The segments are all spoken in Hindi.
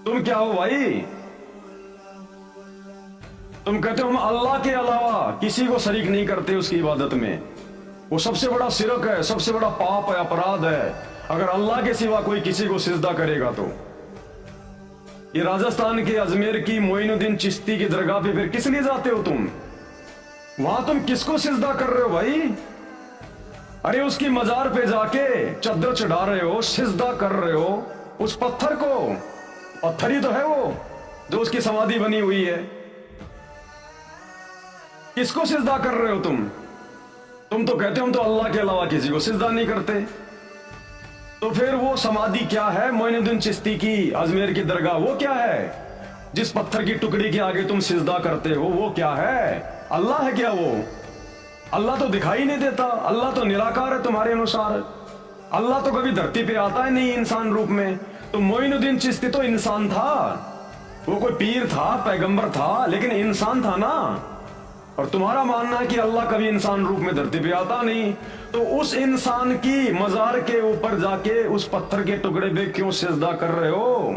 तुम क्या हो भाई? तुम कहते हो हम अल्लाह के अलावा किसी को शरीक नहीं करते उसकी इबादत में। वो सबसे बड़ा शिरक है, सबसे बड़ा पाप है, अपराध है अगर अल्लाह के सिवा कोई किसी को सिजदा करेगा तो। ये राजस्थान के अजमेर की मोइनुद्दीन चिश्ती की दरगाह पे फिर किस लिए जाते हो तुम? वहां तुम किसको सिजदा कर रहे हो भाई? अरे उसकी मजार पे जाके चद्दर चढ़ा रहे हो, सिजदा कर रहे हो उस पत्थर को। पत्थर ही तो है वो जो उसकी समाधि बनी हुई है। किसको सिजदा कर रहे हो तुम? तुम तो कहते हो हम तो अल्लाह के अलावा किसी को सिजदा नहीं करते। तो फिर वो समाधि क्या है मोइनुद्दीन चिश्ती की अजमेर की दरगाह, वो क्या है? जिस पत्थर की टुकड़ी के आगे तुम सिजदा करते हो वो क्या है? अल्लाह है क्या वो? अल्लाह तो दिखाई नहीं देता, अल्लाह तो निराकार है तुम्हारे अनुसार। अल्लाह तो कभी धरती पे आता है नहीं इंसान रूप में। तो मोइनुद्दीन चिश्ती तो इंसान था, वो कोई पीर था, पैगंबर था, लेकिन इंसान था ना। और तुम्हारा मानना है कि अल्लाह कभी इंसान रूप में धरती पे आता नहीं। तो उस इंसान की मजार के ऊपर जाके उस पत्थर के टुकड़े पे क्यों सिजदा कर रहे हो?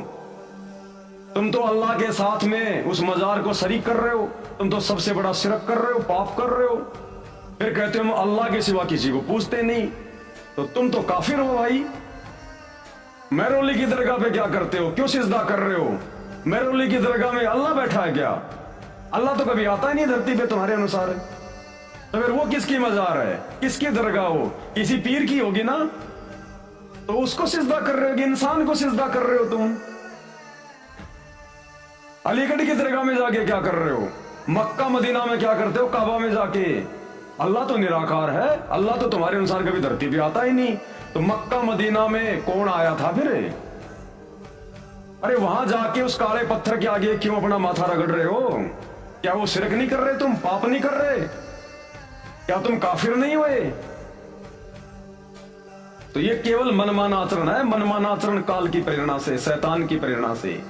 तुम तो अल्लाह के साथ में उस मजार को शरीक कर रहे हो। तुम तो सबसे बड़ा शिरक कर रहे हो, पाप कर रहे हो। फिर कहते हो हम अल्लाह के सिवा किसी को पूछते नहीं। तो तुम तो काफिर हो भाई। मेहरौली की दरगाह पे क्या करते हो? क्यों सिजदा कर रहे हो? मेहरौली की दरगाह में अल्लाह बैठा है क्या? अल्लाह तो कभी आता ही नहीं धरती पे तुम्हारे अनुसार। तो फिर वो किसकी मजार है, किसकी दरगाह हो? किसी पीर की होगी ना। तो उसको सिजदा कर रहे हो कि इंसान को सिजदा कर रहे हो तुम? अलीगढ़ की दरगाह में जाके क्या कर रहे हो? मक्का मदीना में क्या करते हो? काबा में जाके। अल्लाह तो निराकार है, अल्लाह तो तुम्हारे अनुसार कभी धरती पे आता ही नहीं। तो मक्का मदीना में कौन आया था फिर? अरे वहां जाके उस काले पत्थर के आगे क्यों अपना माथा रगड़ रहे हो? क्या वो शिरक नहीं कर रहे तुम? पाप नहीं कर रहे? क्या तुम काफिर नहीं हुए? तो ये केवल मनमाना आचरण है, मनमाना आचरण काल की प्रेरणा से, शैतान की प्रेरणा से।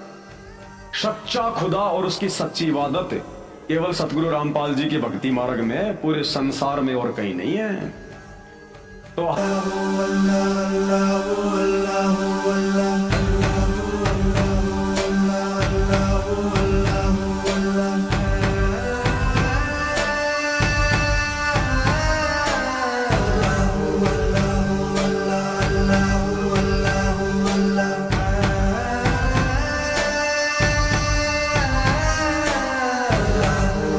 सच्चा खुदा और उसकी सच्ची इबादत केवल सतगुरु रामपाल जी के भक्ति मार्ग में, पूरे संसार में और कहीं नहीं है। तो